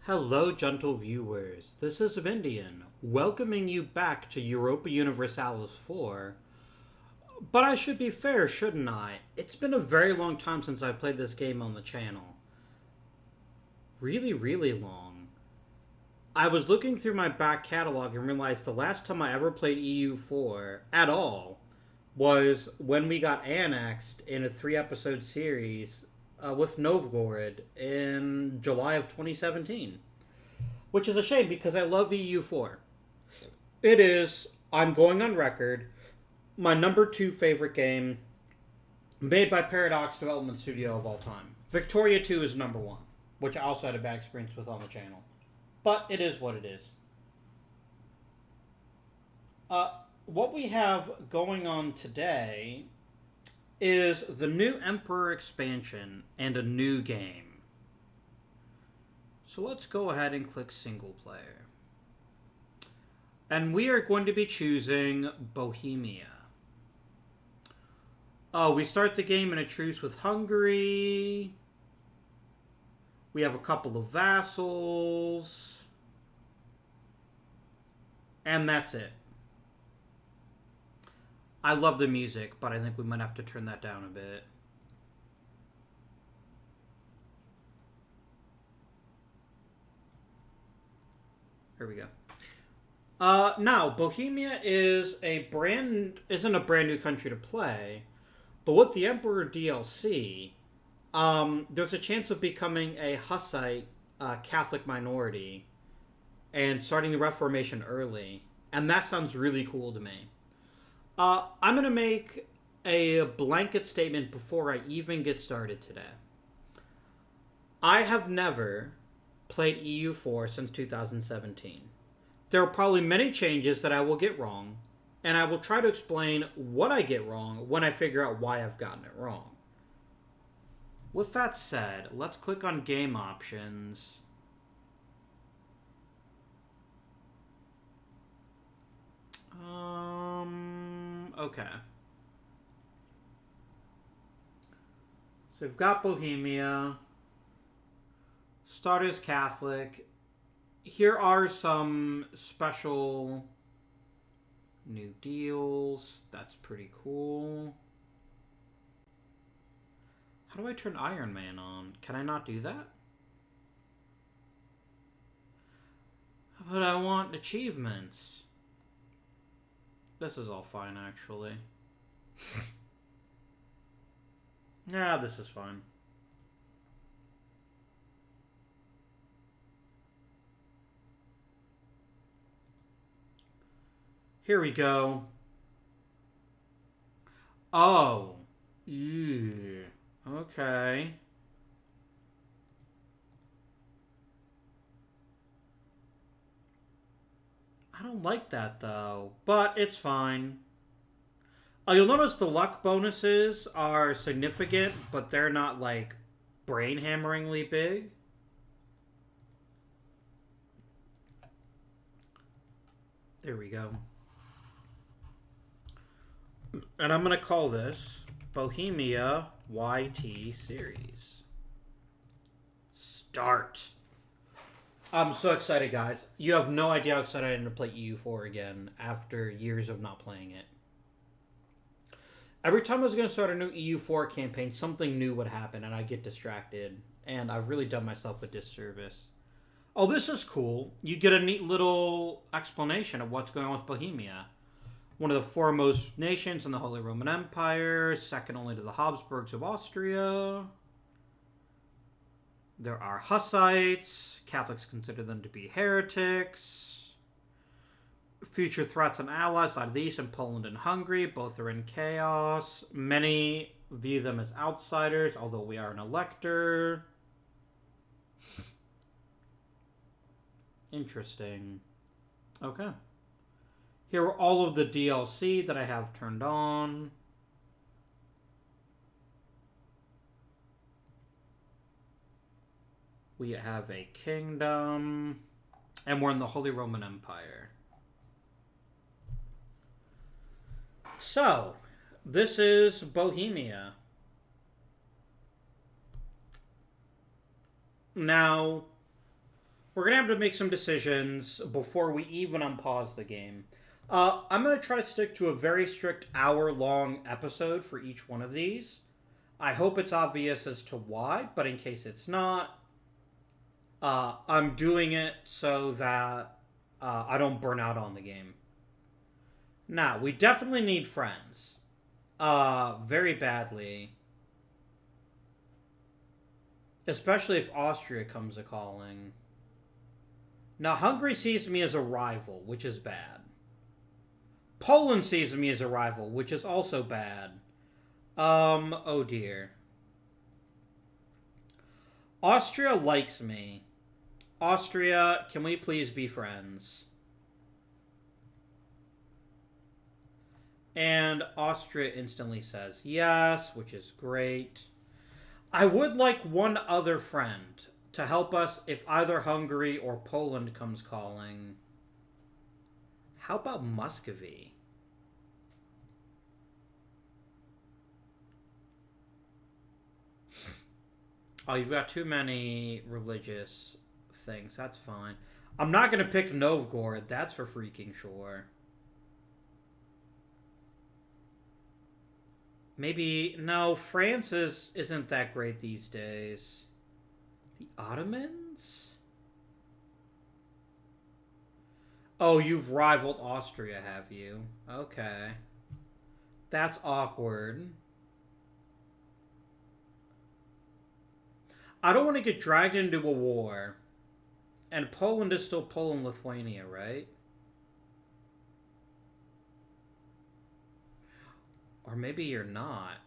Hello, gentle viewers. This is Indian, welcoming you back to Europa Universalis 4. But I should be fair, shouldn't I? It's been a very long time since I played this game on the channel. Really, really long. I was looking through my back catalog and realized the last time I ever played EU4 at all was when we got annexed in a 3-episode series with Novgorod in July of 2017. Which is a shame because I love EU4. It is, I'm going on record, my number 2 favorite game made by Paradox Development Studio of all time. Victoria 2 is number 1, which I also had a bad experience with on the channel. But it is what it is. What we have going on today is the new Emperor expansion and a new game. So let's go ahead and click single player. And we are going to be choosing Bohemia. We start the game in a truce with Hungary. We have a couple of vassals. And that's it. I love the music, but I think we might have to turn that down a bit. Here we go. Now, Bohemia isn't a brand new country to play, but with the Emperor DLC, there's a chance of becoming a Hussite Catholic minority and starting the Reformation early, and that sounds really cool to me. I'm going to make a blanket statement before I even get started today. I have never played EU4 since 2017. There are probably many changes that I will get wrong, and I will try to explain what I get wrong when I figure out why I've gotten it wrong. With that said, let's click on Game Options. Okay. So we've got Bohemia. Start as Catholic. Here are some special new deals. That's pretty cool. How do I turn Iron Man on? Can I not do that? But I want achievements. This is all fine, actually. Yeah, this is fine. Here we go. Oh. Ew. Okay. I don't like that, though. But it's fine. You'll notice the luck bonuses are significant, but they're not, like, brain-hammeringly big. There we go. And I'm going to call this Bohemia YT Series. Start. I'm so excited, guys. You have no idea how excited I am to play EU4 again after years of not playing it. Every time I was going to start a new EU4 campaign, something new would happen and I'd get distracted. And I've really done myself a disservice. Oh, this is cool. You get a neat little explanation of what's going on with Bohemia. One of the foremost nations in the Holy Roman Empire, second only to the Habsburgs of Austria. There are Hussites. Catholics consider them to be heretics. Future threats and allies out of the East in Poland and Hungary. Both are in chaos. Many view them as outsiders, although we are an elector. Interesting. Okay. Here are all of the DLC that I have turned on. We have a kingdom. And we're in the Holy Roman Empire. So, this is Bohemia. Now, We're going to have to make some decisions before we even unpause the game. I'm going to try to stick to a very strict hour-long episode for each one of these. I hope it's obvious as to why, but in case it's not, I'm doing it so that I don't burn out on the game. Now, we definitely need friends. Very badly. Especially if Austria comes a-calling. Now, Hungary sees me as a rival, which is bad. Poland sees me as a rival, which is also bad. Oh dear. Austria likes me. Austria, can we please be friends? And Austria instantly says yes, which is great. I would like one other friend to help us if either Hungary or Poland comes calling. How about Muscovy? Oh, you've got too many religious things. That's fine. I'm not going to pick Novgorod. That's for freaking sure. Maybe... No, France isn't that great these days. The Ottomans? Oh, you've rivaled Austria, have you? Okay. That's awkward. I don't want to get dragged into a war. And Poland is still Poland, Lithuania, right? Or maybe you're not.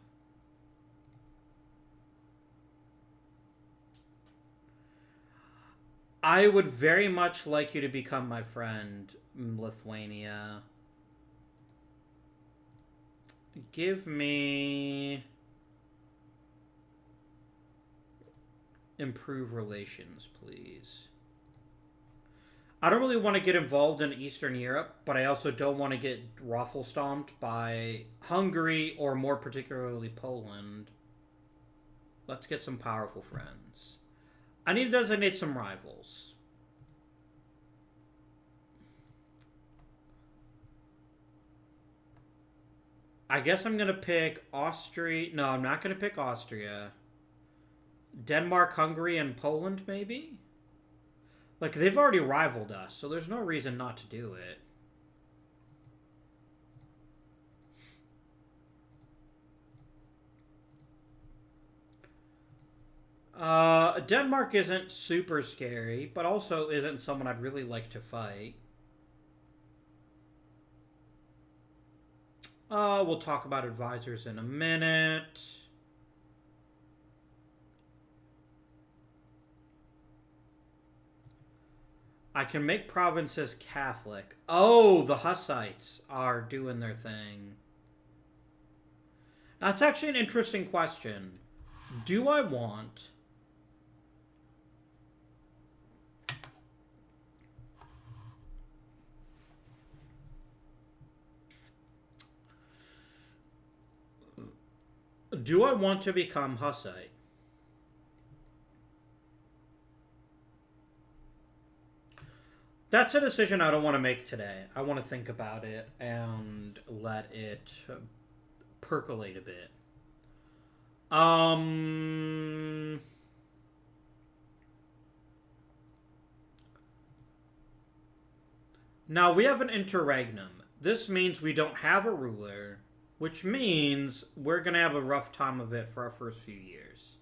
I would very much like you to become my friend, Lithuania. Give me... improve relations, please. I don't really want to get involved in Eastern Europe, but I also don't want to get raffle-stomped by Hungary or more particularly Poland. Let's get some powerful friends. I need to designate some rivals. I guess I'm going to pick Austria. No, I'm not going to pick Austria. Denmark, Hungary, and Poland, maybe? Like, they've already rivaled us, so there's no reason not to do it. Denmark isn't super scary, but also isn't someone I'd really like to fight. We'll talk about advisors in a minute. I can make provinces Catholic. Oh, the Hussites are doing their thing. That's actually an interesting question. Do I want... Do I want to become Hussite? That's a decision I don't want to make today. I want to think about it and let it percolate a bit. Now we have an interregnum. This means we don't have a ruler, which means we're going to have a rough time of it for our first few years.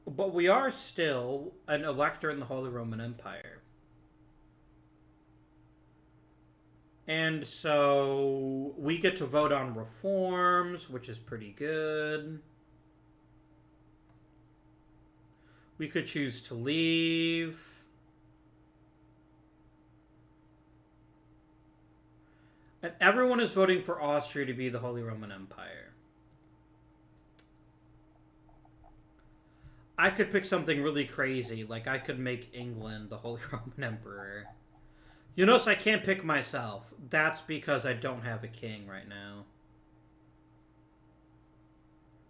But we are still an elector in the Holy Roman Empire. And so we get to vote on reforms, which is pretty good. We could choose to leave. And everyone is voting for Austria to be the Holy Roman Empire. I could pick something really crazy, like I could make England the Holy Roman Emperor. You notice I can't pick myself. That's because I don't have a king right now.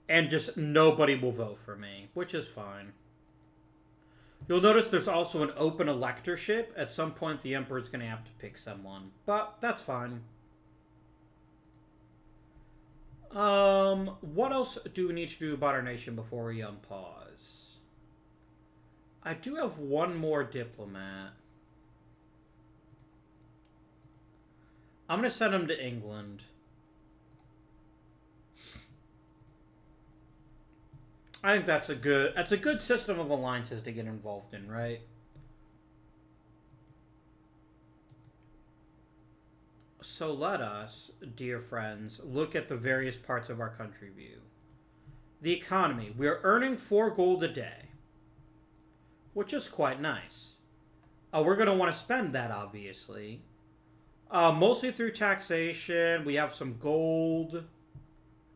And just nobody will vote for me, which is fine. You'll notice there's also an open electorship. At some point, the Emperor's going to have to pick someone. But that's fine. What else do we need to do about our nation before we unpause? I do have one more diplomat. I'm going to send him to England. I think that's a good system of alliances to get involved in, right? So let us, dear friends, look at the various parts of our country view. The economy. We're earning 4 gold a day, which is quite nice. We're going to want to spend that, obviously. Mostly through taxation. We have some gold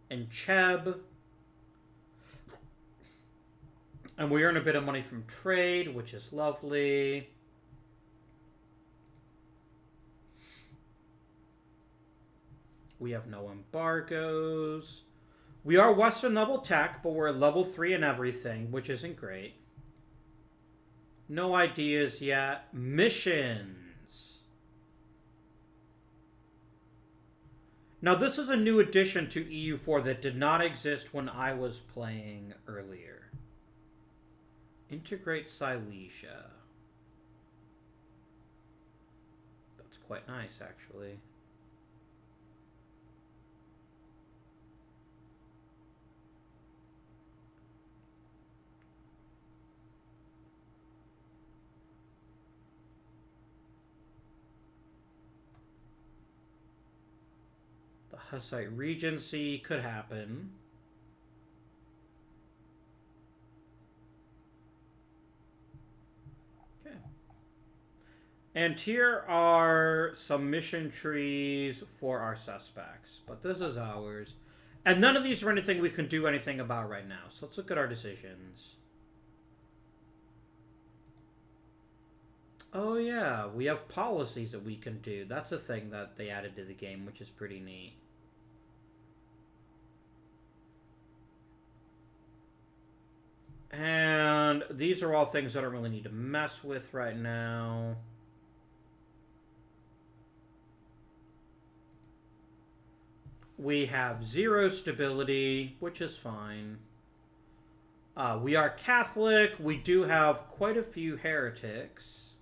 and Cheb. And we earn a bit of money from trade, which is lovely. We have no embargoes. We are Western level tech, but we're at level 3 in everything, which isn't great. No ideas yet. Missions. Now, this is a new addition to EU4 that did not exist when I was playing earlier. Integrate Silesia. That's quite nice, actually. The Hussite Regency could happen. And here are some mission trees for our suspects. But this is ours. And none of these are anything we can do anything about right now. So let's look at our decisions. Oh yeah, we have policies that we can do. That's a thing that they added to the game, which is pretty neat. And these are all things I don't really need to mess with right now. We have 0 stability, which is fine. We are Catholic. We do have quite a few heretics.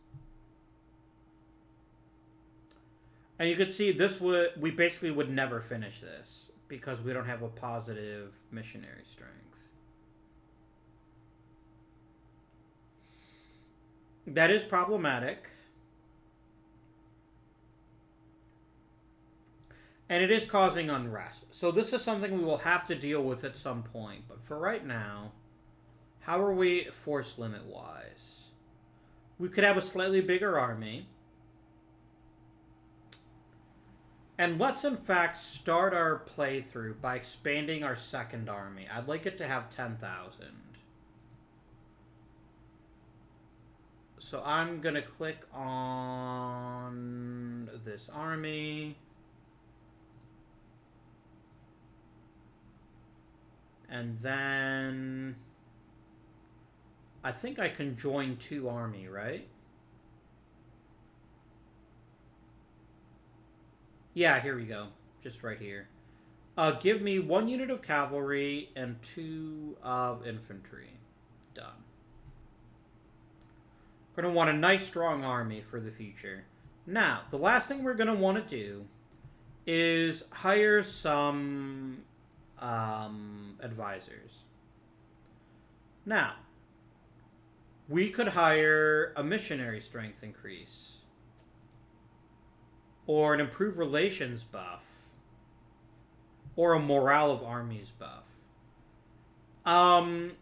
And you can see we basically would never finish this because we don't have a positive missionary strength. That is problematic. And it is causing unrest. So this is something we will have to deal with at some point. But for right now, how are we force limit-wise? We could have a slightly bigger army. And let's, in fact, start our playthrough by expanding our second army. I'd like it to have 10,000. So I'm going to click on this army. And then I think I can join 2 army, right? Yeah, here we go. Just right here. Give me 1 unit of cavalry and 2 of infantry. Done. Gonna want a nice strong army for the future. Now, the last thing we're gonna want to do is hire some advisors. Now, we could hire a missionary strength increase, or an improved relations buff, or a morale of armies buff.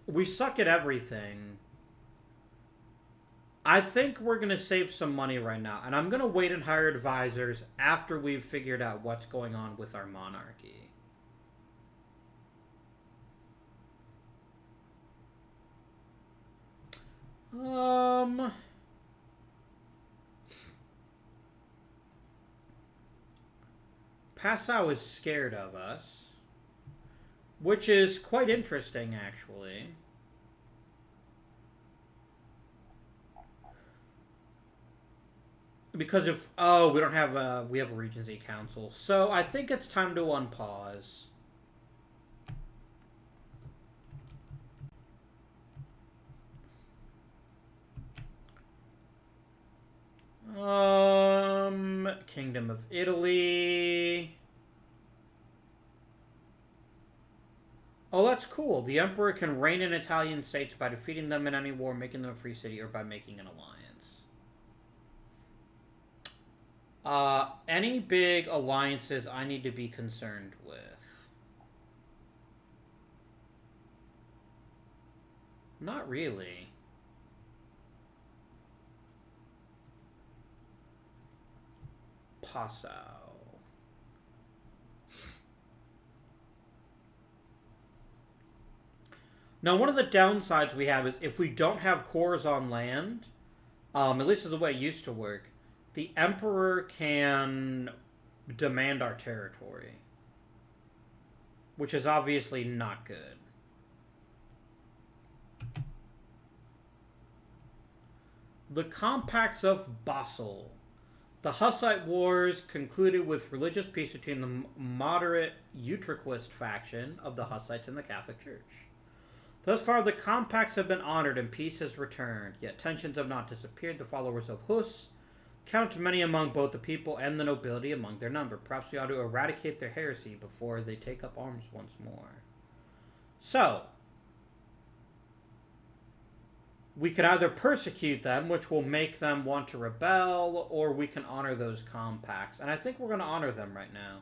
We suck at everything. I think we're going to save some money right now, and I'm going to wait and hire advisors after we've figured out what's going on with our monarchy. Passau is scared of us, which is quite interesting, actually. Because if... Oh, we don't have a... We have a Regency Council. So I think it's time to unpause. Kingdom of Italy. Oh, that's cool. The Emperor can reign in Italian states by defeating them in any war, making them a free city, or by making an alliance. Any big alliances I need to be concerned with? Not really. Passau. Now, one of the downsides we have is if we don't have cores on land, at least is the way it used to work, the Emperor can demand our territory, which is obviously not good. The Compacts of Basel. The Hussite Wars concluded with religious peace between the moderate Utraquist faction of the Hussites and the Catholic Church. Thus far, the compacts have been honored and peace has returned, yet tensions have not disappeared. The followers of Hus count many among both the people and the nobility among their number. Perhaps we ought to eradicate their heresy before they take up arms once more. So, we can either persecute them, which will make them want to rebel, or we can honor those compacts. And I think we're going to honor them right now.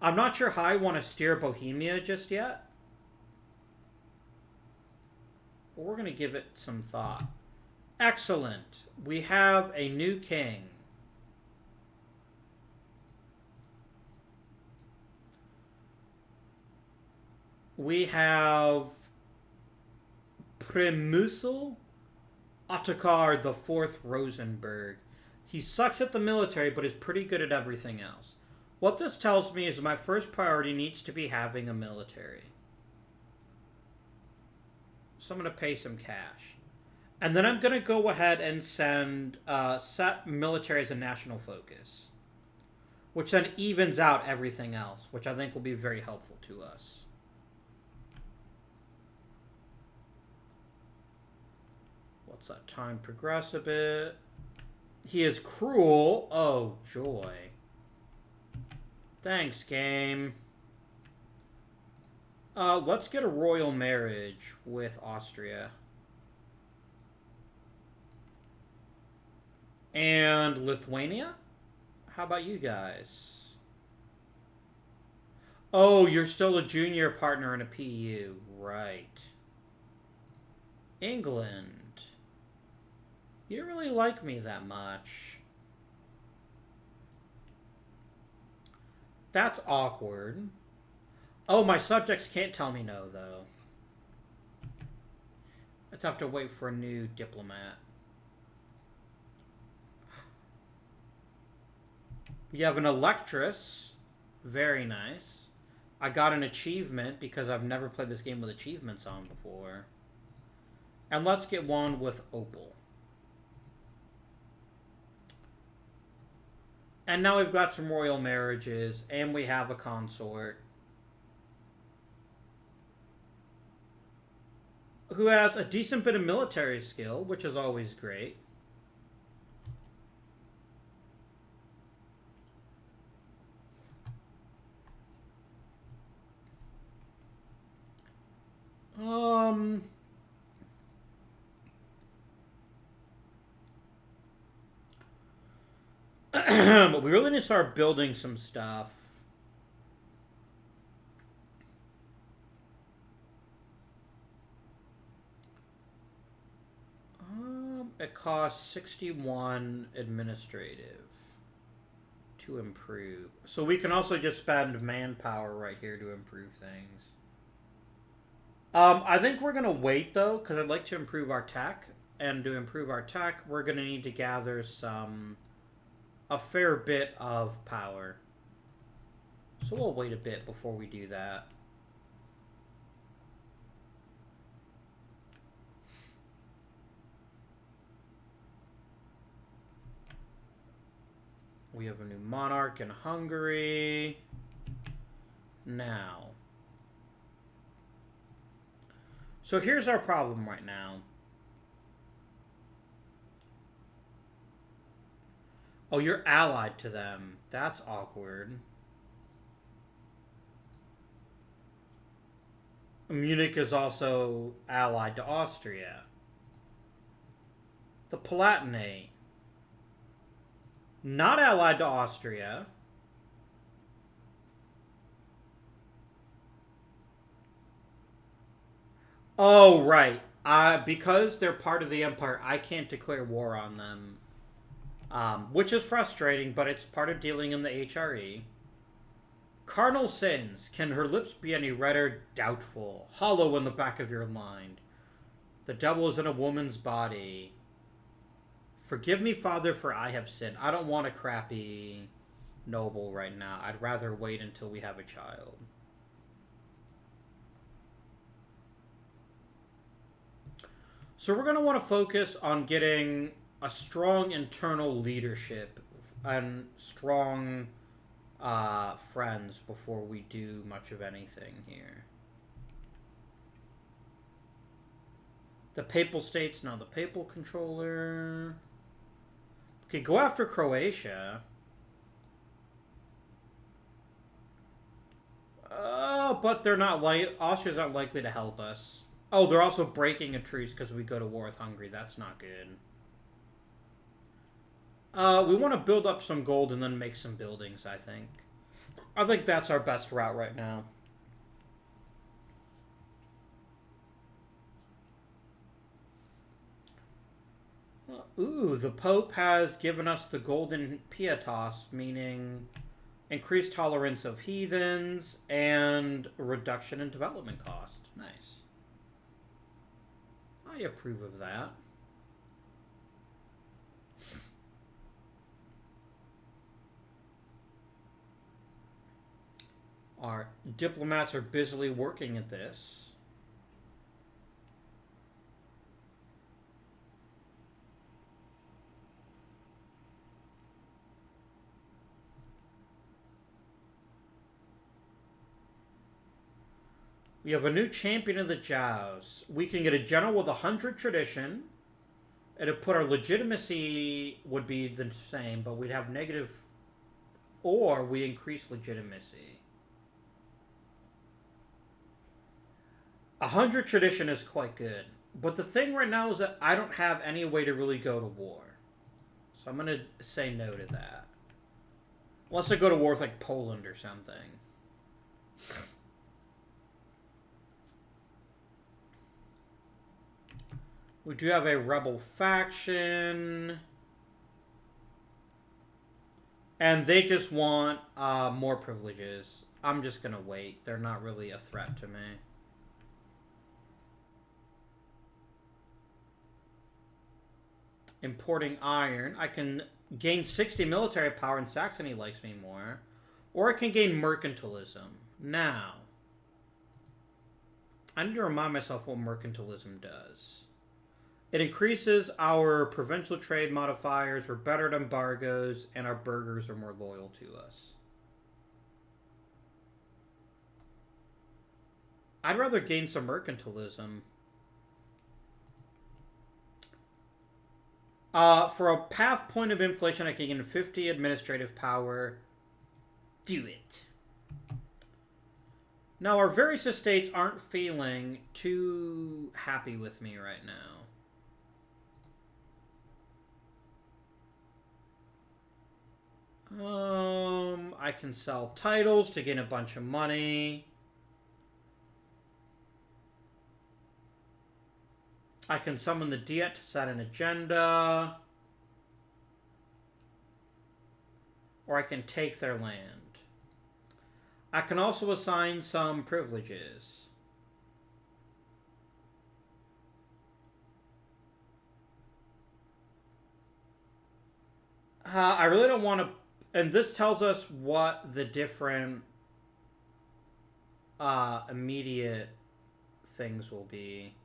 I'm not sure how I want to steer Bohemia just yet. But we're going to give it some thought. Excellent. We have a new king. We have Premusel Ottokar the Fourth Rosenberg. He sucks at the military, but is pretty good at everything else. What this tells me is my first priority needs to be having a military. So I'm going to pay some cash. And then I'm going to go ahead and send set military as a national focus, which then evens out everything else, which I think will be very helpful to us. Let's let time progress a bit. He is cruel. Oh, joy. Thanks, game. Let's get a royal marriage with Austria. And Lithuania? How about you guys? Oh, you're still a junior partner in a PU. Right. England. You don't really like me that much. That's awkward. Oh, my subjects can't tell me no, though. Let's have to wait for a new diplomat. We have an electress. Very nice. I got an achievement because I've never played this game with achievements on before. And let's get one with opal. And now we've got some royal marriages, and we have a consort who has a decent bit of military skill, which is always great. But we really need to start building some stuff. It costs 61 administrative to improve. So we can also just spend manpower right here to improve things. I think we're going to wait, though, because I'd like to improve our tech. And to improve our tech, we're going to need to gather a fair bit of power. So we'll wait a bit before we do that. We have a new monarch in Hungary. Now. So here's our problem right now. Oh, you're allied to them. That's awkward. Munich is also allied to Austria. The Palatinate. Not allied to Austria. Oh, right. Because they're part of the Empire, I can't declare war on them. Which is frustrating, but it's part of dealing in the HRE. Carnal sins. Can her lips be any redder? Doubtful. Hollow in the back of your mind. The devil is in a woman's body. Forgive me, Father, for I have sinned. I don't want a crappy noble right now. I'd rather wait until we have a child. So we're going to want to focus on getting a strong internal leadership and strong friends before we do much of anything here. The Papal States, now the Papal Controller. Okay, go after Croatia. But they're not Austria's not likely to help us. Oh, they're also breaking a truce because we go to war with Hungary. That's not good. We want to build up some gold and then make some buildings, I think. I think that's our best route right now. Ooh, the Pope has given us the Golden Pietas, meaning increased tolerance of heathens and reduction in development cost. Nice. I approve of that. Our diplomats are busily working at this. We have a new champion of the Jows. We can get a general with 100 tradition. It'd put our legitimacy would be the same, but we'd have negative, or we increase legitimacy. 100 tradition is quite good. But the thing right now is that I don't have any way to really go to war. So I'm going to say no to that. Unless I go to war with like Poland or something. We do have a rebel faction. And they just want more privileges. I'm just going to wait. They're not really a threat to me. Importing iron. I can gain 60 military power and Saxony likes me more. Or I can gain mercantilism. Now, I need to remind myself what mercantilism does. It increases our provincial trade modifiers, we're better at embargoes, and our burghers are more loyal to us. I'd rather gain some mercantilism. For a half point of inflation, I can gain 50 administrative power. Do it. Now, our various estates aren't feeling too happy with me right now. I can sell titles to gain a bunch of money. I can summon the Diet to set an agenda. Or I can take their land. I can also assign some privileges. I really don't want to... And this tells us what the different immediate things will be.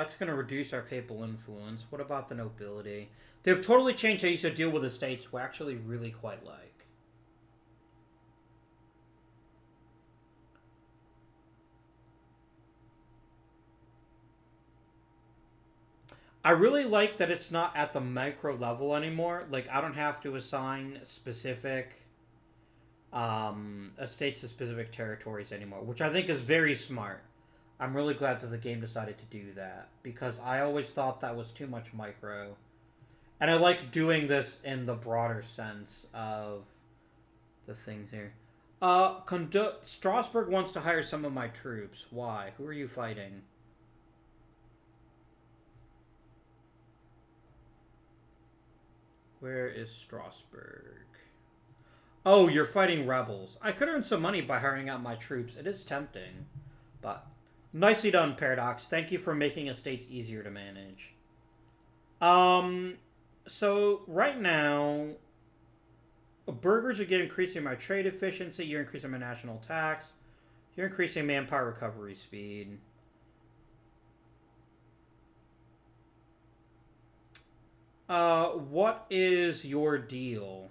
that's going to reduce our papal influence. What about the nobility? They've totally changed how you used to deal with the states, we actually really quite like. I really like that it's not at the micro level anymore. Like, I don't have to assign specific estates to specific territories anymore, which I think is very smart. I'm really glad that the game decided to do that, because I always thought that was too much micro. And I like doing this in the broader sense of the things here. Strasbourg wants to hire some of my troops. Why? Who are you fighting? Where is Strasbourg? Oh, you're fighting rebels. I could earn some money by hiring out my troops. It is tempting. But nicely done, Paradox. Thank you for making estates easier to manage. So right now, burghers are increasing my trade efficiency. You're increasing my national tax. You're increasing manpower recovery speed. What is your deal?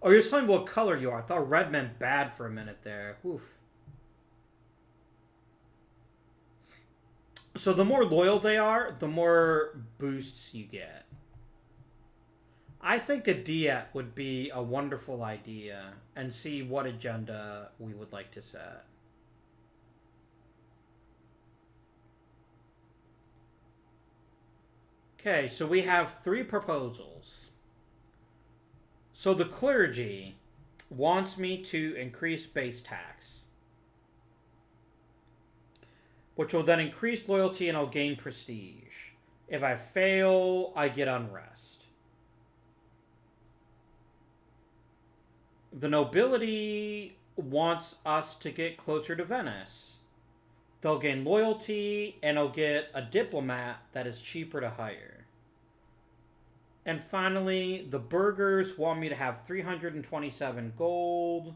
Oh, you're telling me what color you are. I thought red meant bad for a minute there. Oof. So the more loyal they are, the more boosts you get. I think a diet would be a wonderful idea, and see what agenda we would like to set. Okay, so we have 3 proposals. So the clergy wants me to increase base tax, which will then increase loyalty and I'll gain prestige. If I fail, I get unrest. The nobility wants us to get closer to Venice. They'll gain loyalty, and I'll get a diplomat that is cheaper to hire. And finally, the burghers want me to have 327 gold,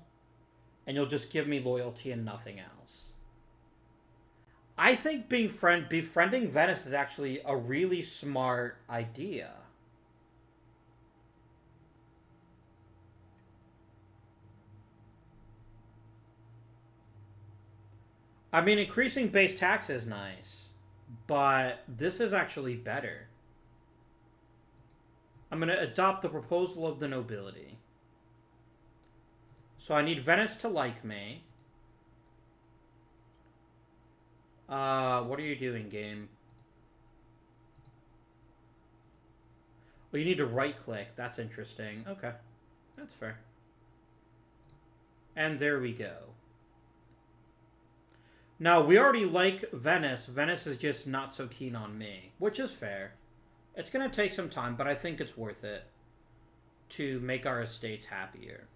and you'll just give me loyalty and nothing else. I think befriending Venice is actually a really smart idea. I mean, increasing base tax is nice, but this is actually better. I'm going to adopt the proposal of the nobility. So I need Venice to like me. What are you doing, game? Well, you need to right-click. That's interesting. Okay. That's fair. And there we go. Now, we already like Venice. Venice is just not so keen on me, which is fair. It's going to take some time, but I think it's worth it to make our estates happier.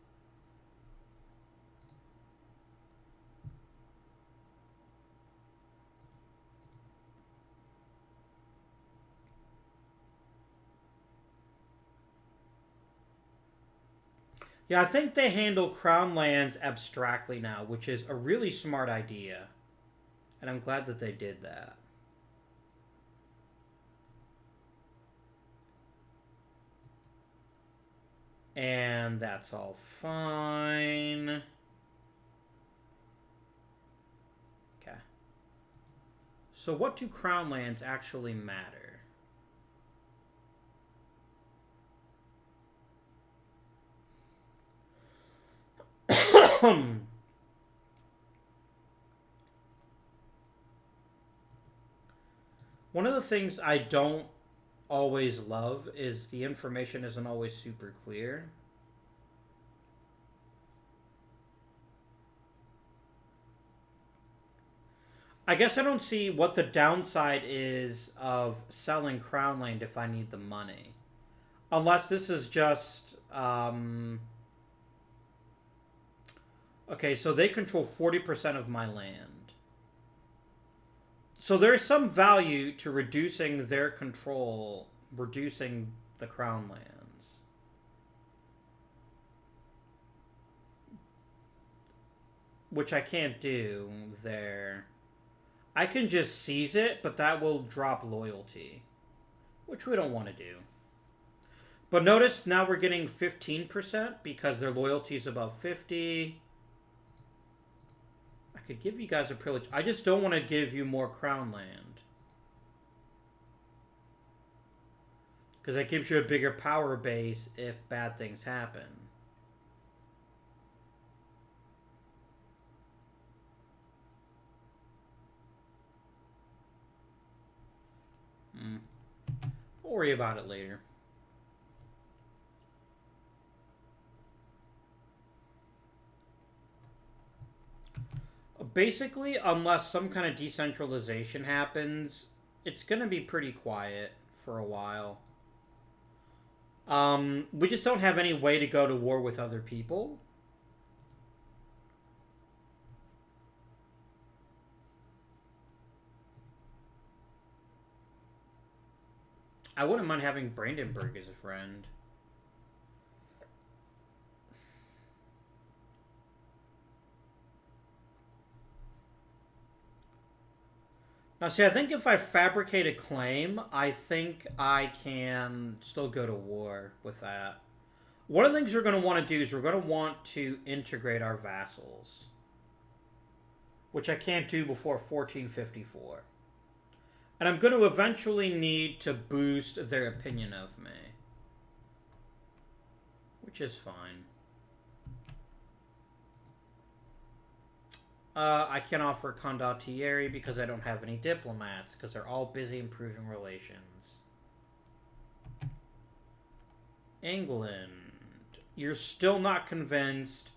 Yeah, I think they handle crown lands abstractly now, which is a really smart idea. And I'm glad that they did that. And that's all fine. Okay. So what do crown lands actually matter? One of the things I don't always love is the information isn't always super clear. I guess I don't see what the downside is of selling crown land if I need the money. Unless this is just... Okay, so they control 40% of my land. So there is some value to reducing their control, reducing the crown lands. Which I can't do there. I can just seize it, but that will drop loyalty, which we don't want to do. But notice now we're getting 15% because their loyalty is above 50. I could give you guys a privilege. I just don't want to give you more crown land. Because that gives you a bigger power base if bad things happen. We'll worry about it later. Basically, unless some kind of decentralization happens, it's going to be pretty quiet for a while. We just don't have any way to go to war with other people. I wouldn't mind having Brandenburg as a friend. Now, see, I think if I fabricate a claim, I think I can still go to war with that. One of the things we're going to want to do is we're going to want to integrate our vassals. Which I can't do before 1454. And I'm going to eventually need to boost their opinion of me. Which is fine. I can't offer condottieri because I don't have any diplomats, because they're all busy improving relations. England. You're still not convinced.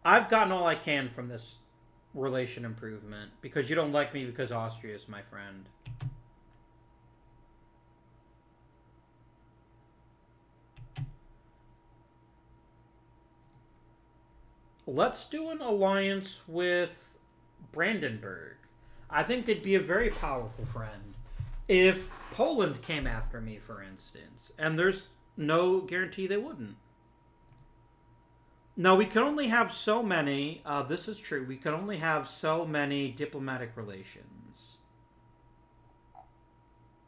I've gotten all I can from this relation improvement, because you don't like me because Austria is my friend. Let's do an alliance with Brandenburg. I think they'd be a very powerful friend. If Poland came after me, for instance, and there's no guarantee they wouldn't. No, we can only have so many, this is true, we can only have so many diplomatic relations.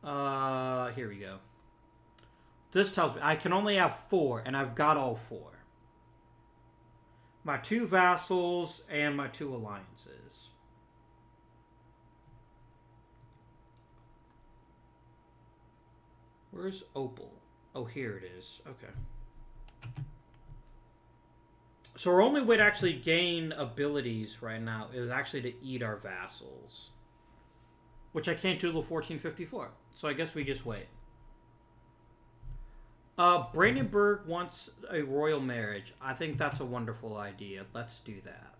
Here we go. This tells me I can only have 4, and I've got all 4. My 2 vassals and my 2 alliances. Where's Opal? Oh, here it is. Okay. So our only way to actually gain abilities right now is actually to eat our vassals. Which I can't do till 1454. So I guess we just wait. Brandenburg wants a royal marriage. I think that's a wonderful idea. Let's do that.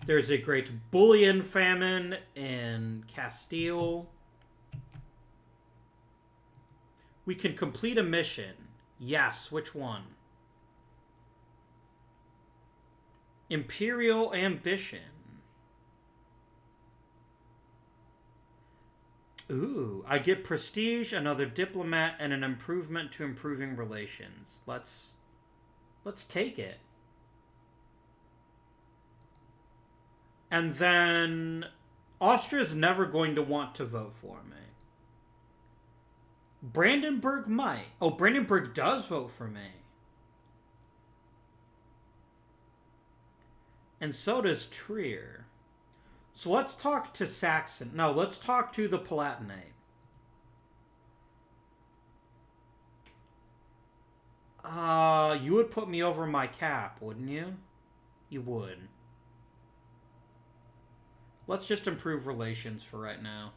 There's a great bullion famine in Castile. We can complete a mission. Yes, which one? Imperial ambition. Ooh, I get prestige, another diplomat, and an improvement to improving relations. Let's take it. And then Austria's never going to want to vote for me. Brandenburg might. Oh, Brandenburg does vote for me. And so does Trier. So let's talk to Saxon. No, let's talk to the Palatinate. You would put me over my cap, wouldn't you? You would. Let's just improve relations for right now.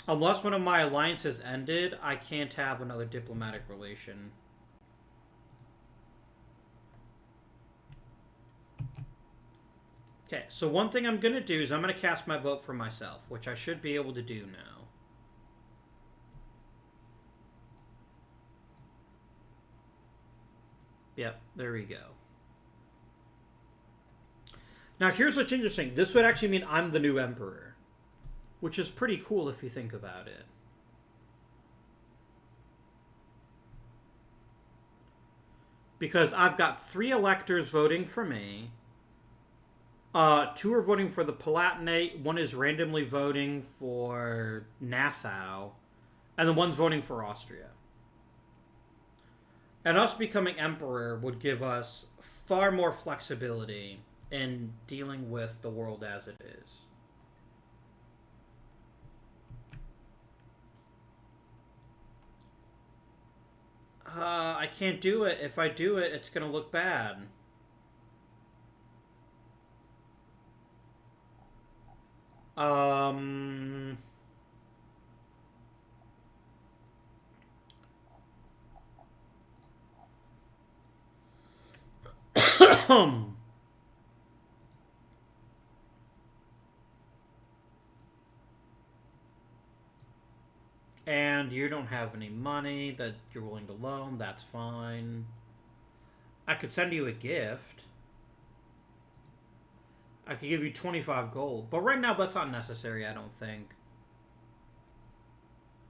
Unless one of my alliances ended, I can't have another diplomatic relation. Okay, so one thing I'm going to do is I'm going to cast my vote for myself, which I should be able to do now. Yep, there we go. Now, here's what's interesting. This would actually mean I'm the new emperor, which is pretty cool if you think about it. Because I've got 3 electors voting for me. 2 are voting for the Palatinate. 1 is randomly voting for Nassau. And then 1's voting for Austria. And us becoming emperor would give us far more flexibility in dealing with the world as it is. I can't do it. If I do it, it's going to look bad. And you don't have any money that you're willing to loan. That's fine. I could send you a gift. I could give you 25 gold. But right now, that's not necessary, I don't think.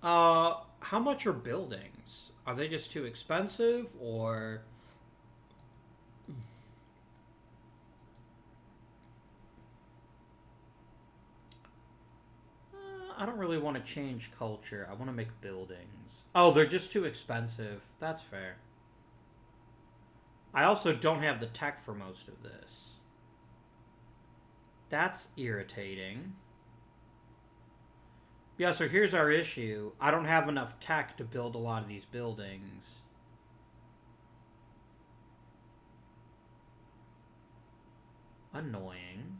How much are buildings? Are they just too expensive, or... I don't really want to change culture. I want to make buildings. Oh, they're just too expensive. That's fair. I also don't have the tech for most of this. That's irritating. Yeah, so here's our issue. I don't have enough tech to build a lot of these buildings. Annoying.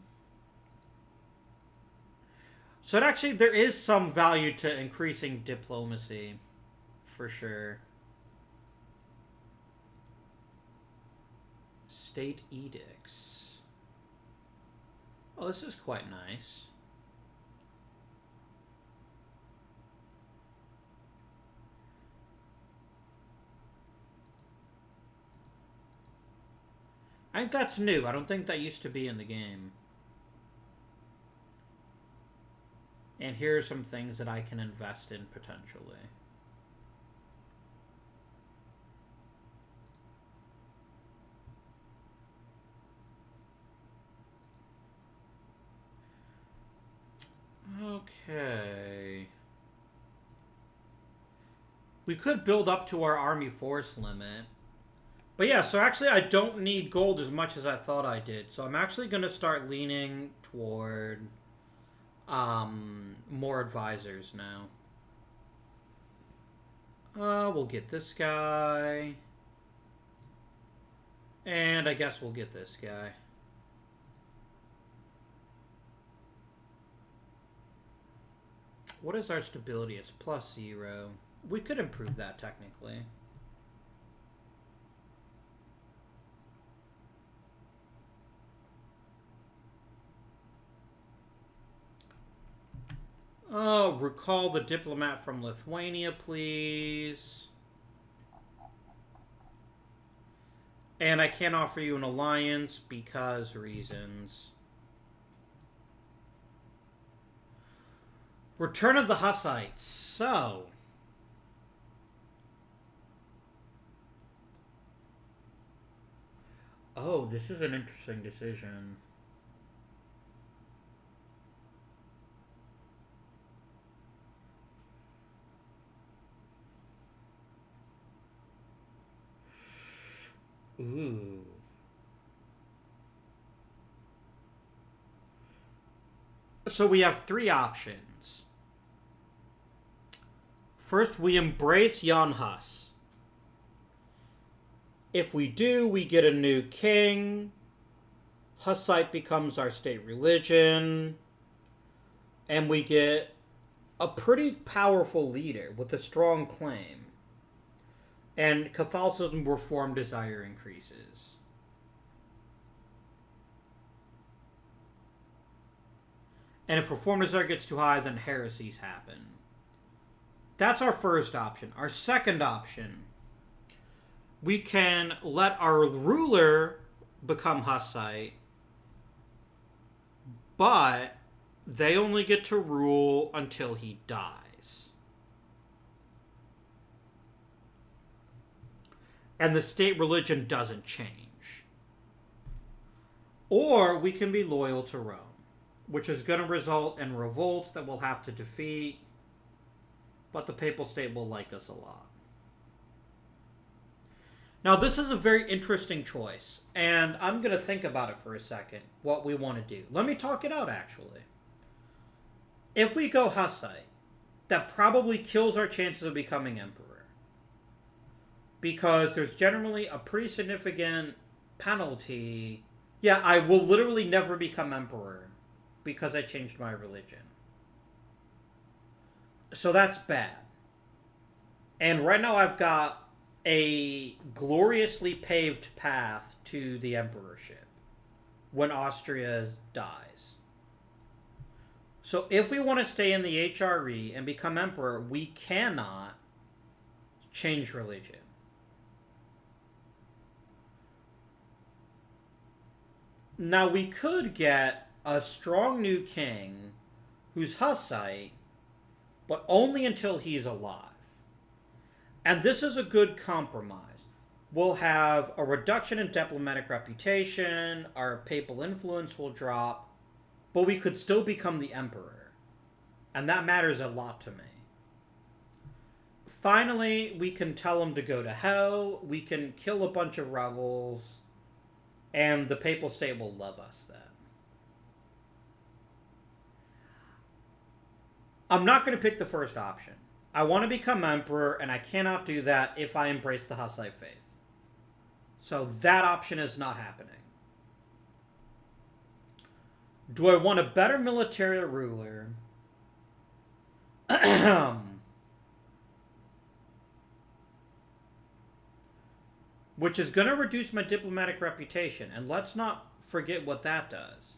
So actually, there is some value to increasing diplomacy, for sure. State edicts. Oh, this is quite nice. I think that's new. I don't think that used to be in the game. And here are some things that I can invest in potentially. Okay. We could build up to our army force limit. But yeah, so actually I don't need gold as much as I thought I did. So I'm actually going to start leaning toward... more advisors now. We'll get this guy. And I guess we'll get this guy. What is our stability? It's +0. We could improve that technically. Oh, recall the diplomat from Lithuania, please. And I can't offer you an alliance because reasons. Return of the Hussites. So... Oh, this is an interesting decision. Ooh. So we have 3 options. First, we embrace Jan Hus. If we do, we get a new king. Hussite becomes our state religion. And we get a pretty powerful leader with a strong claim. And Catholicism reform desire increases. And if reform desire gets too high, then heresies happen. That's our first option. Our second option, we can let our ruler become Hussite, but they only get to rule until he dies. and the state religion doesn't change. Or we can be loyal to Rome, which is going to result in revolts that we'll have to defeat, but the papal state will like us a lot. Now, this is a very interesting choice, and I'm going to think about it for a second, what we want to do. Let me talk it out, actually. If we go Hussite, that probably kills our chances of becoming emperor. Because there's generally a pretty significant penalty. Yeah, I will literally never become emperor because I changed my religion. So that's bad. And right now I've got a gloriously paved path to the emperorship when Austria dies. So if we want to stay in the HRE and become emperor, we cannot change religion. Now we could get a strong new king who's Hussite, but only until he's alive. And this is a good compromise. We'll have a reduction in diplomatic reputation, our papal influence will drop, but we could still become the emperor. And that matters a lot to me. Finally, we can tell him to go to hell, we can kill a bunch of rebels, and the papal state will love us then. I'm not going to pick the first option. I want to become emperor, and I cannot do that if I embrace the Hussite faith. So that option is not happening. Do I want a better military ruler? Which is going to reduce my diplomatic reputation. And let's not forget what that does.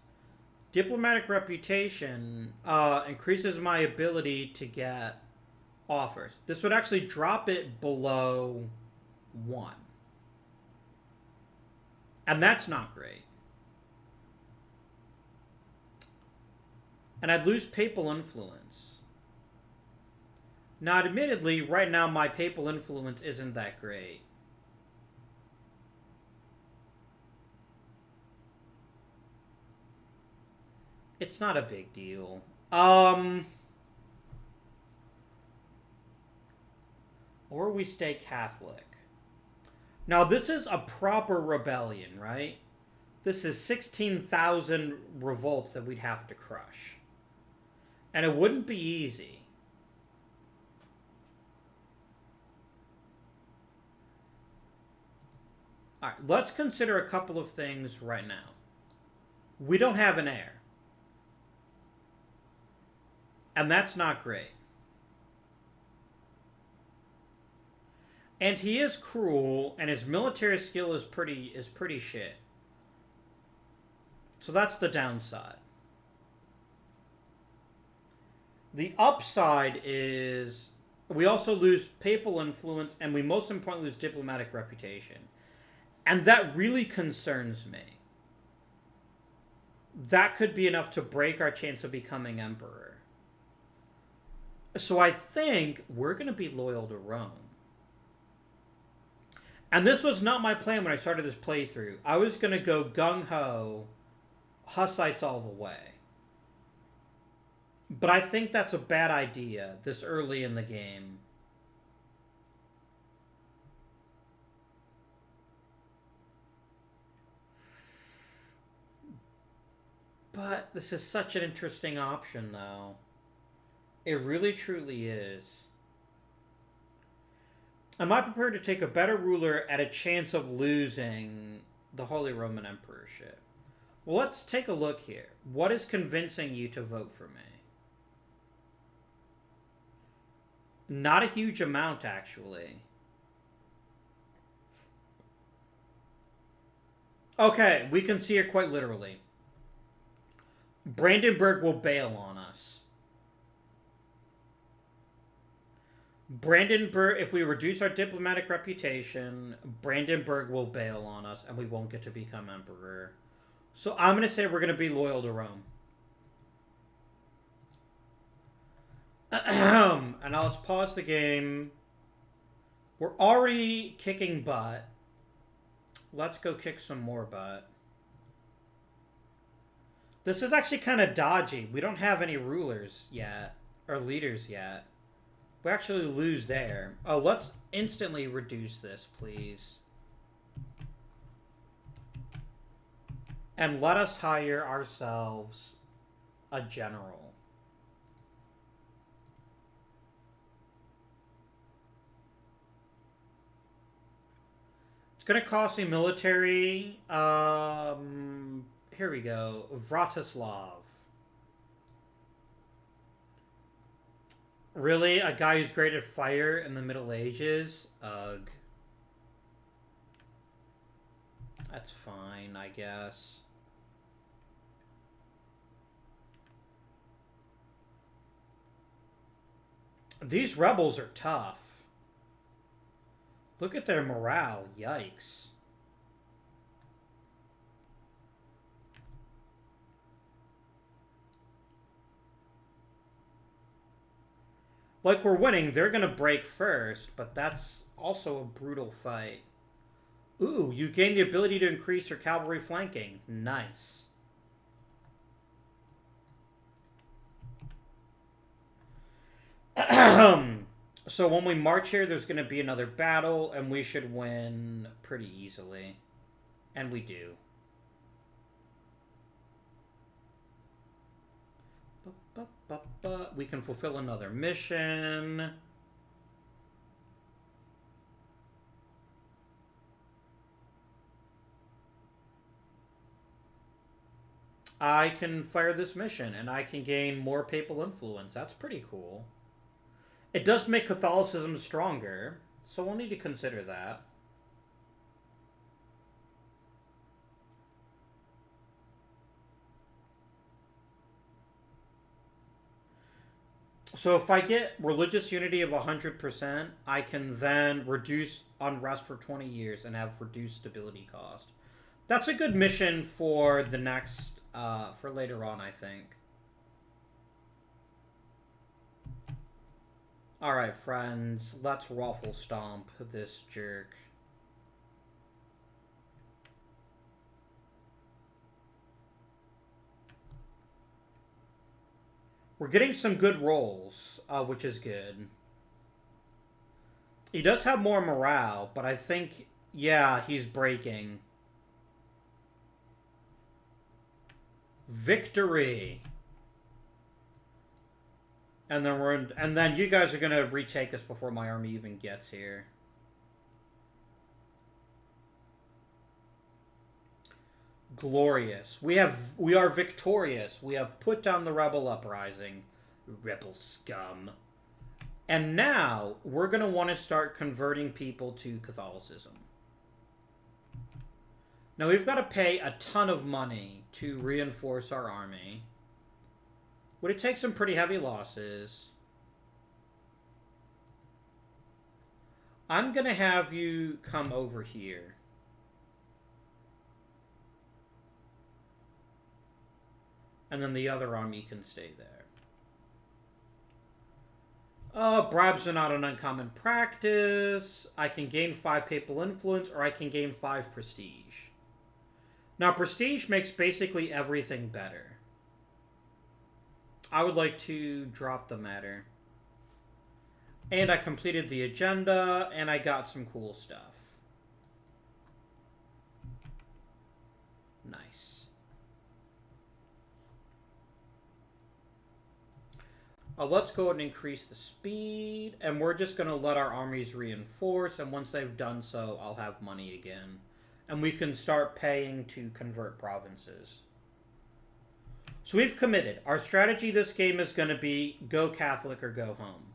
Diplomatic reputation increases my ability to get offers. This would actually drop it below 1. And that's not great. And I'd lose papal influence. Now, admittedly, right now my papal influence isn't that great. It's not a big deal. Or we stay Catholic. Now, this is a proper rebellion, right? This is 16,000 revolts that we'd have to crush. And it wouldn't be easy. Alright, let's consider a couple of things right now. We don't have an heir. And that's not great. And he is cruel, and his military skill is pretty shit. So that's the downside. The upside is we also lose papal influence, and we most importantly lose diplomatic reputation. And that really concerns me. That could be enough to break our chance of becoming emperor. So I think we're going to be loyal to Rome. And this was not my plan when I started this playthrough. I was going to go gung-ho, Hussites all the way. But I think that's a bad idea this early in the game. But this is such an interesting option, though. It really, truly is. Am I prepared to take a better ruler at a chance of losing the Holy Roman Emperorship? Well, let's take a look here. What is convincing you to vote for me? Not a huge amount, actually. Okay, we can see it quite literally. Brandenburg will bail on us. Brandenburg, if we reduce our diplomatic reputation, Brandenburg will bail on us and we won't get to become emperor. So I'm going to say we're going to be loyal to Rome. And now let's pause the game. We're already kicking butt. Let's go kick some more butt. This is actually kind of dodgy. We don't have any rulers yet. Or leaders yet. We actually lose there. Oh, let's instantly reduce this, please. And let us hire ourselves a general. It's going to cost me military. Here we go. Vratislav. Really? A guy who's great at fire in the Middle Ages? Ugh. That's fine, I guess. These rebels are tough. Look at their morale. Yikes. Like, we're winning. They're going to break first, but that's also a brutal fight. Ooh, you gain the ability to increase your cavalry flanking. Nice. So when we march here, there's going to be another battle, and we should win pretty easily. And we do. We can fulfill another mission. I can fire this mission, and I can gain more papal influence. That's pretty cool. It does make Catholicism stronger, so we'll need to consider that. So if I get religious unity of 100%, I can then reduce unrest for 20 years and have reduced stability cost. That's a good mission for the next, for later on, I think. Alright, friends, let's ruffle stomp this jerk. We're getting some good rolls, which is good. He does have more morale, but I think, yeah, he's breaking. Victory! And then you guys are gonna retake this before my army even gets here. Glorious. We are victorious. We have put down the rebel uprising. Rebel scum. And now we're going to want to start converting people to Catholicism. Now we've got to pay a ton of money to reinforce our army. Would it take some pretty heavy losses? I'm going to have you come over here. And then the other army can stay there. Bribes are not an uncommon practice. I can gain 5 papal influence, or I can gain 5 prestige. Now, prestige makes basically everything better. I would like to drop the matter. And I completed the agenda, and I got some cool stuff. Nice. Let's go ahead and increase the speed, and we're just going to let our armies reinforce, and once they've done so, I'll have money again. And we can start paying to convert provinces. So we've committed. Our strategy this game is going to be go Catholic or go home.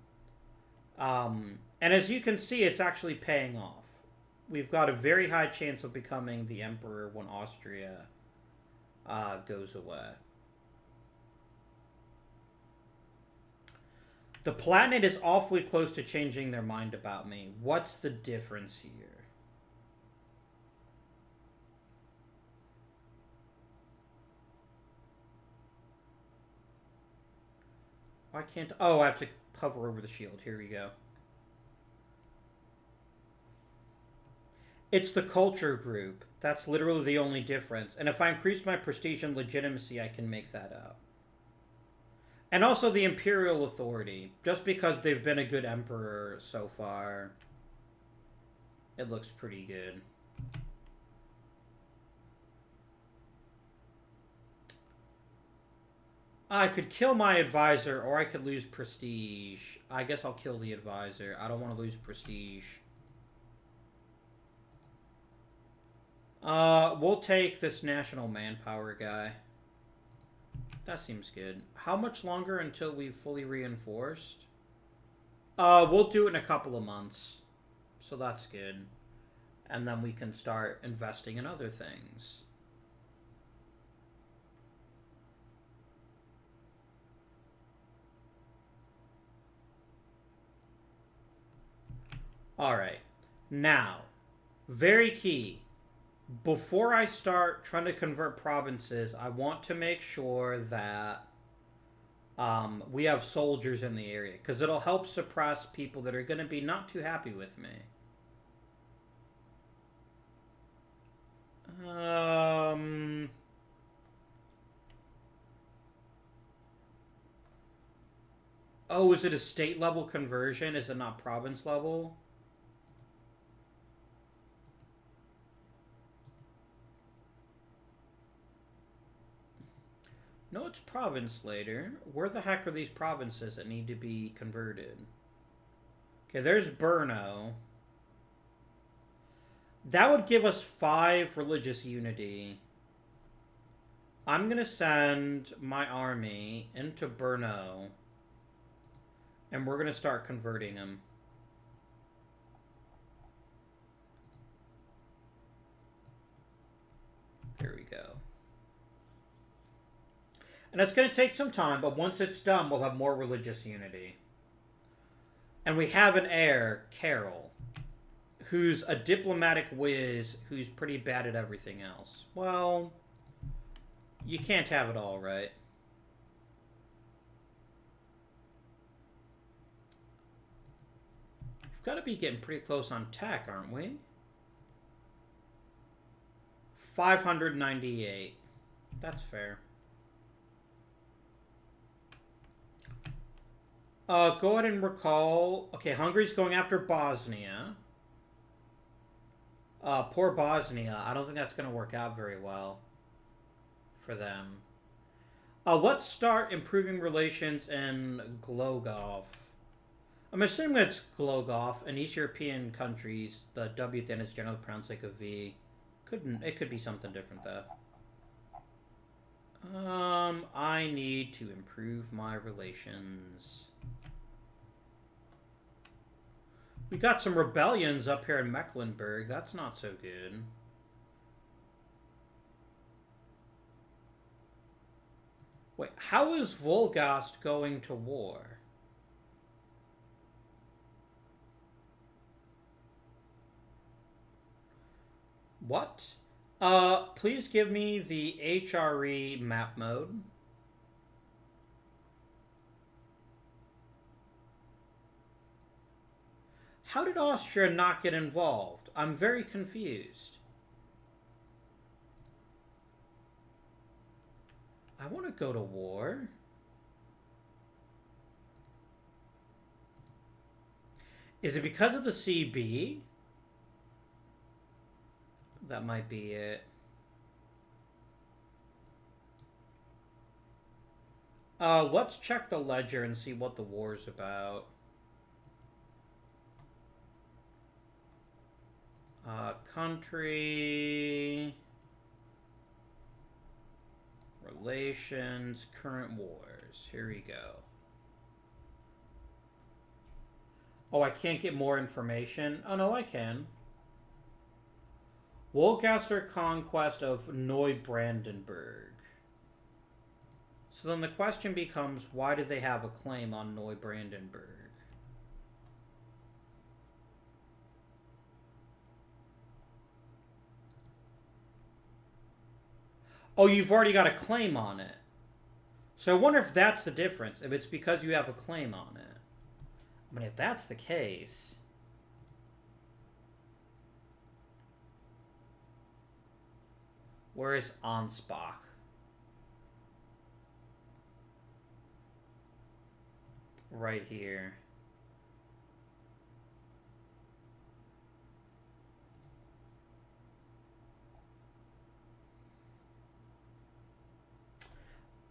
And as you can see, it's actually paying off. We've got a very high chance of becoming the emperor when Austria goes away. The Palatinate is awfully close to changing their mind about me. What's the difference here? Why can't... Oh, I have to hover over the shield. Here we go. It's the culture group. That's literally the only difference. And if I increase my prestige and legitimacy, I can make that up. And also the imperial authority. Just because they've been a good emperor so far, it looks pretty good. I could kill my advisor, or I could lose prestige. I guess I'll kill the advisor. I don't want to lose prestige. We'll take this national manpower guy. That seems good. How much longer until we've fully reinforced? We'll do it in a couple of months. So that's good. And then we can start investing in other things. Alright. Now, very key. Before I start trying to convert provinces, I want to make sure that we have soldiers in the area. Because it'll help suppress people that are going to be not too happy with me. Oh, is it a state level conversion? Is it not province level? No, it's province later. Where the heck are these provinces that need to be converted? Okay, there's Brno. That would give us 5 religious unity. I'm going to send my army into Brno. And we're going to start converting them. There we go. And it's going to take some time, but once it's done, we'll have more religious unity. And we have an heir, Carol, who's a diplomatic whiz who's pretty bad at everything else. Well, you can't have it all, right? We've got to be getting pretty close on tech, aren't we? 598. That's fair. Go ahead and recall. Okay, Hungary's going after Bosnia. Poor Bosnia. I don't think that's going to work out very well for them. Let's start improving relations in Glogov. I'm assuming it's Glogov. In East European countries, the W at the end is generally pronounced like a V. It could be something different though. I need to improve my relations. We got some rebellions up here in Mecklenburg. That's not so good. Wait, how is Volgast going to war? What? Please give me the HRE map mode. How did Austria not get involved? I'm very confused. I want to go to war. Is it because of the CB? That might be it. Let's check the ledger and see what the war's about. Country, relations, current wars. Here we go. Oh, I can't get more information? Oh, no, I can. Wolgaster conquest of Neubrandenburg. So then the question becomes, why do they have a claim on Neubrandenburg? Oh, you've already got a claim on it. So I wonder if that's the difference. If it's because you have a claim on it. I mean, if that's the case... Where is Ansbach? Right here.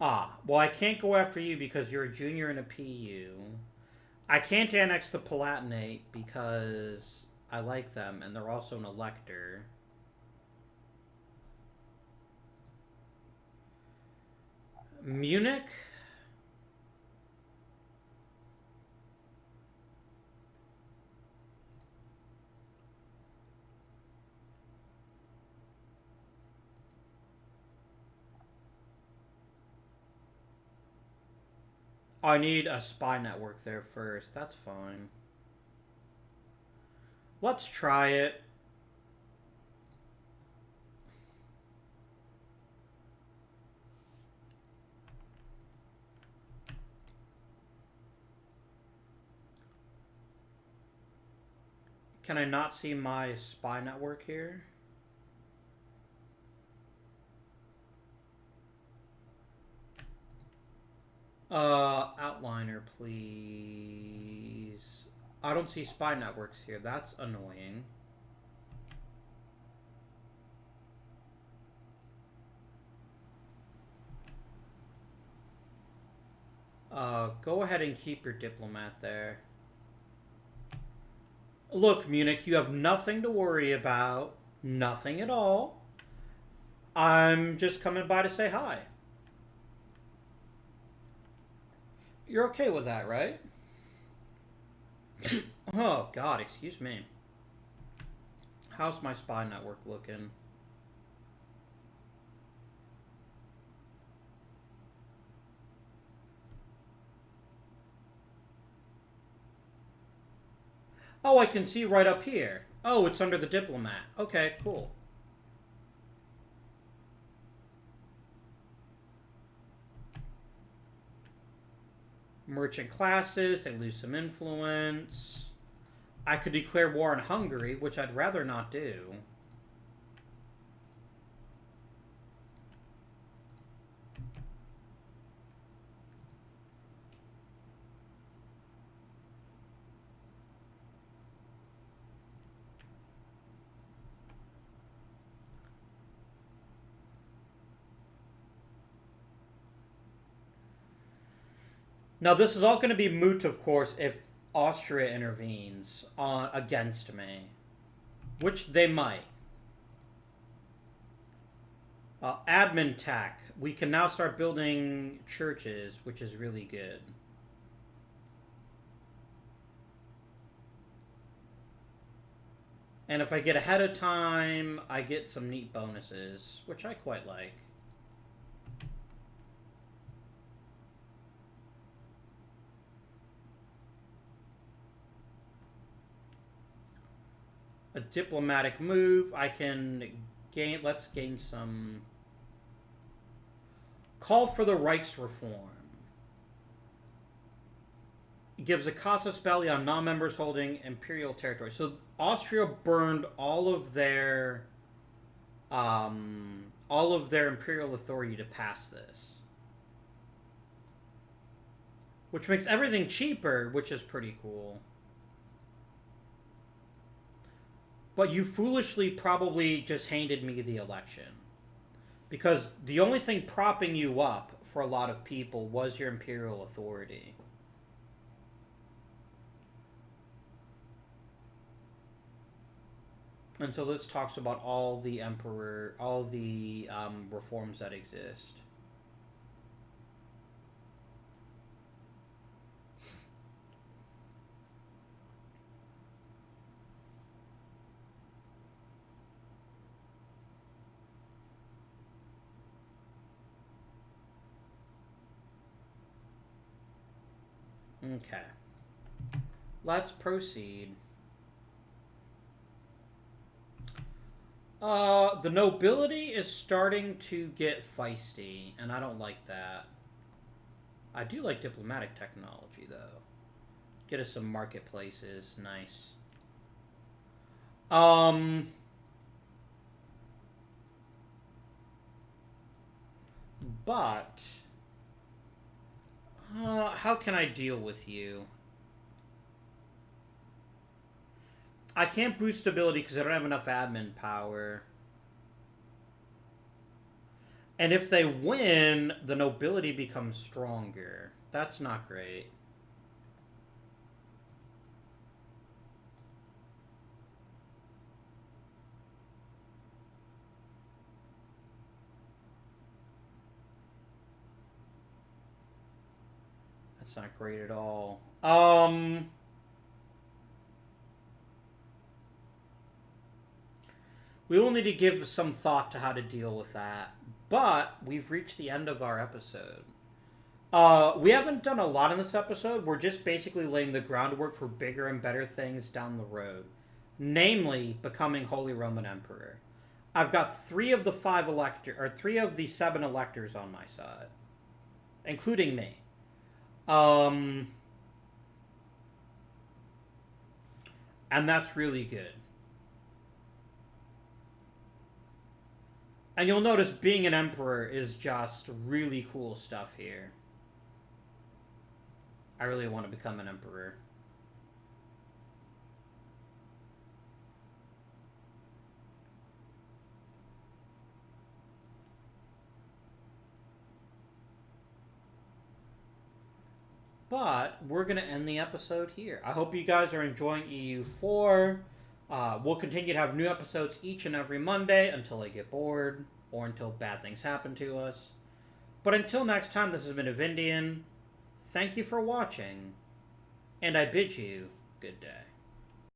Ah, well, I can't go after you because you're a junior in a PU. I can't annex the Palatinate because I like them and they're also an elector. Munich? I need a spy network there first. That's fine. Let's try it. Can I not see my spy network here? Outliner, please. I don't see spy networks here. That's annoying. Go ahead and keep your diplomat there. Look, Munich, you have nothing to worry about. Nothing at all. I'm just coming by to say hi. You're okay with that, right? Oh, God, excuse me. How's my spy network looking? Oh, I can see right up here. Oh, it's under the diplomat. Okay, cool. Merchant classes, they lose some influence. I could declare war on Hungary, which I'd rather not do. Now, this is all going to be moot, of course, if Austria intervenes against me, which they might. Admin tech. We can now start building churches, which is really good. And if I get ahead of time, I get some neat bonuses, which I quite like. A diplomatic move. I can gain. Let's gain some. Call for the Reichsreform. It gives a casus belli on non-members holding imperial territory. So Austria burned all of their imperial authority to pass this, which makes everything cheaper, which is pretty cool. But you foolishly probably just handed me the election. Because the only thing propping you up for a lot of people was your imperial authority. And so this talks about all the reforms that exist. Okay. Let's proceed. The nobility is starting to get feisty, and I don't like that. I do like diplomatic technology, though. Get us some marketplaces. Nice. But how can I deal with you? I can't boost stability because I don't have enough admin power. And if they win, the nobility becomes stronger. That's not great. That's not great at all. We will need to give some thought to how to deal with that. But we've reached the end of our episode. We haven't done a lot in this episode. We're just basically laying the groundwork for bigger and better things down the road. Namely, becoming Holy Roman Emperor. I've got 3 of the 7 electors on my side. Including me. And that's really good. And you'll notice being an emperor is just really cool stuff here. I really want to become an emperor. But we're going to end the episode here. I hope you guys are enjoying EU4. We'll continue to have new episodes each and every Monday until I get bored or until bad things happen to us. But until next time, this has been Avindian. Thank you for watching, and I bid you good day.